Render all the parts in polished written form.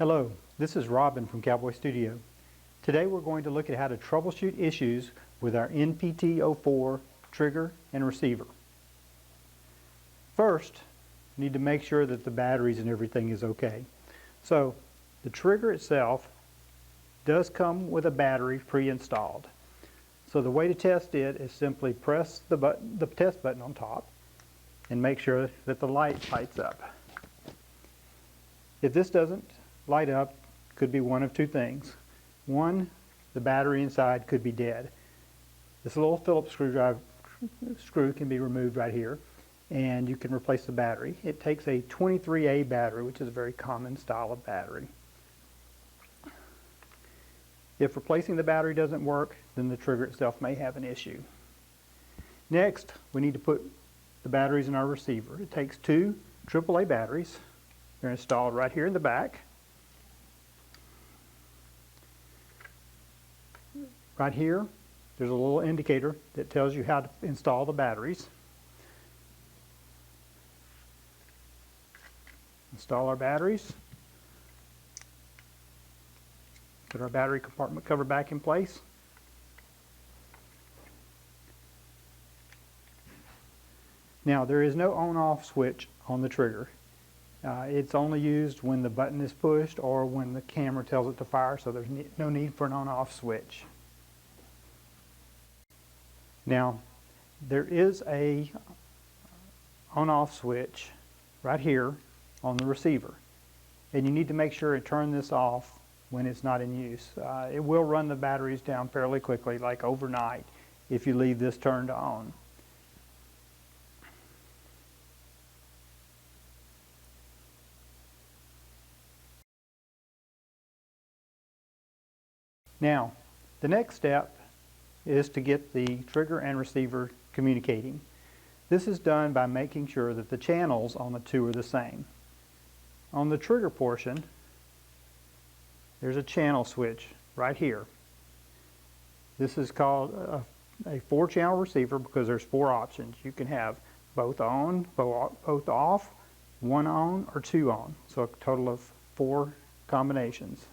Hello, this is Robin from CowboyStudio. Today we're going to look at how to troubleshoot issues with our NPT04 trigger and receiver. First, you need to make sure that the batteries and everything is okay. So, the trigger itself does come with a battery pre-installed. So the way to test it is simply press the test button on top and make sure that the light lights up. If this doesn't light up, could be one of two things. One, the battery inside could be dead. This little Phillips screw can be removed right here, and you can replace the battery. It takes a 23A battery, which is a very common style of battery. If replacing the battery doesn't work, then the trigger itself may have an issue. Next, we need to put the batteries in our receiver. It takes two AAA batteries. They're installed right here in the back. Right here, there's a little indicator that tells you how to install the batteries. Install our batteries. Put our battery compartment cover back in place. Now, there is no on-off switch on the trigger. It's only used when the button is pushed or when the camera tells it to fire, so there's no need for an on-off switch. Now, there is a on-off switch right here on the receiver, and you need to make sure to turn this off when it's not in use. It will run the batteries down fairly quickly, like overnight, if you leave this turned on. Now, the next step is to get the trigger and receiver communicating. This is done by making sure that the channels on the two are the same. On the trigger portion, there's a channel switch right here. This is called a 4-channel receiver because there's 4 options. You can have both on, both off, 1 on, or 2 on. So a total of 4 combinations.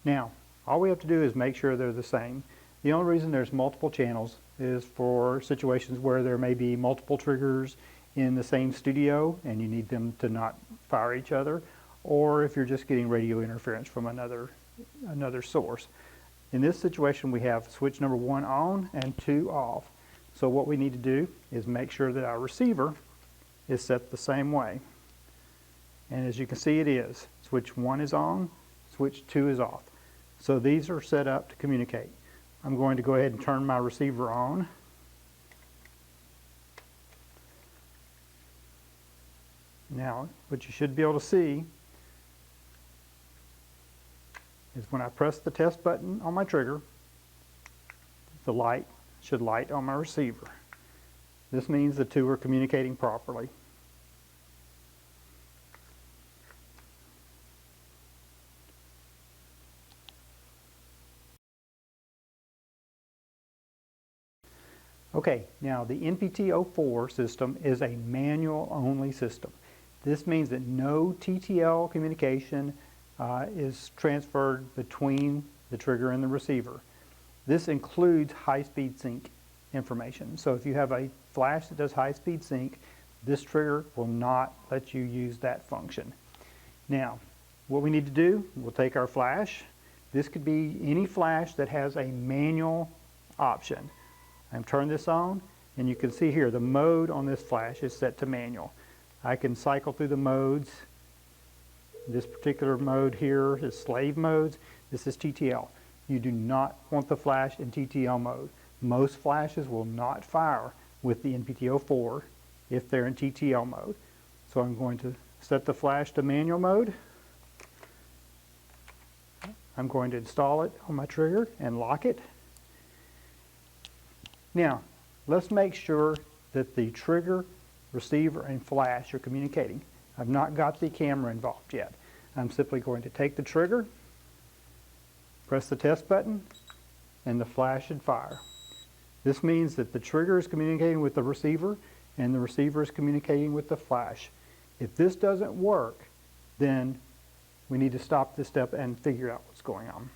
Now, all we have to do is make sure they're the same. The only reason there's multiple channels is for situations where there may be multiple triggers in the same studio and you need them to not fire each other, or if you're just getting radio interference from another source. In this situation, we have switch number 1 on and 2 off. So what we need to do is make sure that our receiver is set the same way. And as you can see, it is. Switch 1 is on, switch 2 is off. So these are set up to communicate. I'm going to go ahead and turn my receiver on. Now, what you should be able to see is when I press the test button on my trigger, the light should light on my receiver. This means the two are communicating properly. Okay, now the NPT04 system is a manual only system. This means that no TTL communication is transferred between the trigger and the receiver. This includes high-speed sync information. So if you have a flash that does high-speed sync, this trigger will not let you use that function. Now, what we need to do, we'll take our flash. This could be any flash that has a manual option. I'm turning this on, and you can see here the mode on this flash is set to manual. I can cycle through the modes. This particular mode here is slave modes. This is TTL. You do not want the flash in TTL mode. Most flashes will not fire with the NPT04 if they're in TTL mode. So I'm going to set the flash to manual mode. I'm going to install it on my trigger and lock it. Now, let's make sure that the trigger, receiver, and flash are communicating. I've not got the camera involved yet. I'm simply going to take the trigger, press the test button, and the flash should fire. This means that the trigger is communicating with the receiver and the receiver is communicating with the flash. If this doesn't work, then we need to stop this step and figure out what's going on.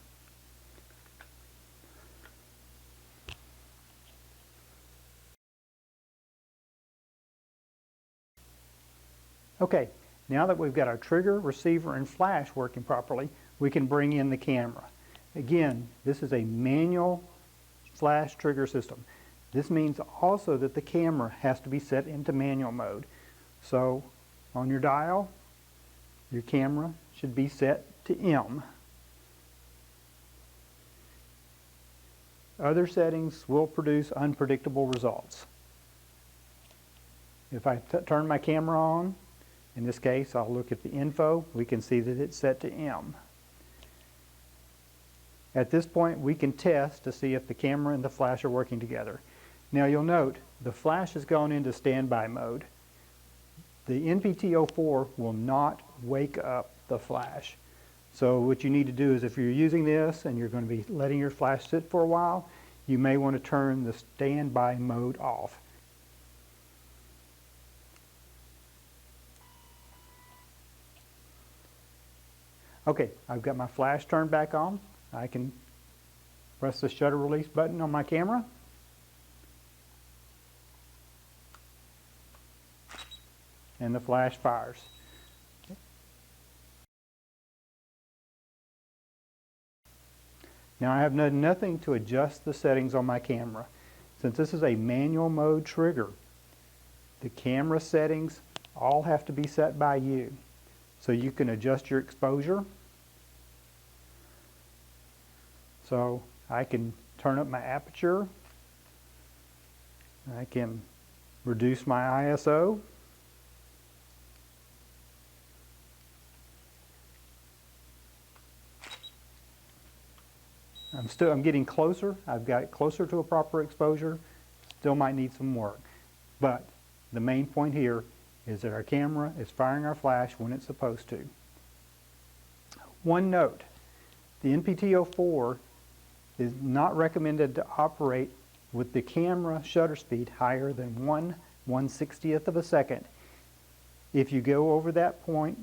Okay, now that we've got our trigger, receiver, and flash working properly, we can bring in the camera. Again, this is a manual flash trigger system. This means also that the camera has to be set into manual mode. So on your dial, your camera should be set to M. Other settings will produce unpredictable results. If I turn my camera on, in this case I'll look at the info, we can see that it's set to M. At this point we can test to see if the camera and the flash are working together. Now you'll note the flash has gone into standby mode. The NPT04 will not wake up the flash. So what you need to do is, if you're using this and you're going to be letting your flash sit for a while, you may want to turn the standby mode off. Okay, I've got my flash turned back on. I can press the shutter release button on my camera. And the flash fires. Now I have done nothing to adjust the settings on my camera. Since this is a manual mode trigger, the camera settings all have to be set by you. So you can adjust your exposure. So I can turn up my aperture. I can reduce my ISO. I'm getting closer. I've got it closer to a proper exposure. Still might need some work. But the main point here is that our camera is firing our flash when it's supposed to. One note, the NPT04 is not recommended to operate with the camera shutter speed higher than 1/160th of a second. If you go over that point,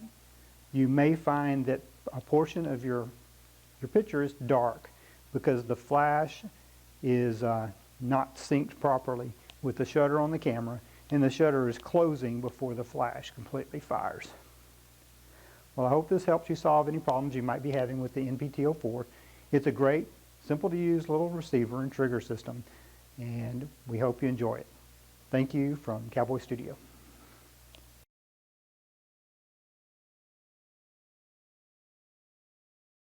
you may find that a portion of your picture is dark, because the flash is not synced properly with the shutter on the camera, and the shutter is closing before the flash completely fires. Well, I hope this helps you solve any problems you might be having with the NPT04. It's a great, simple to use little receiver and trigger system, and we hope you enjoy it. Thank you from Cowboy Studio.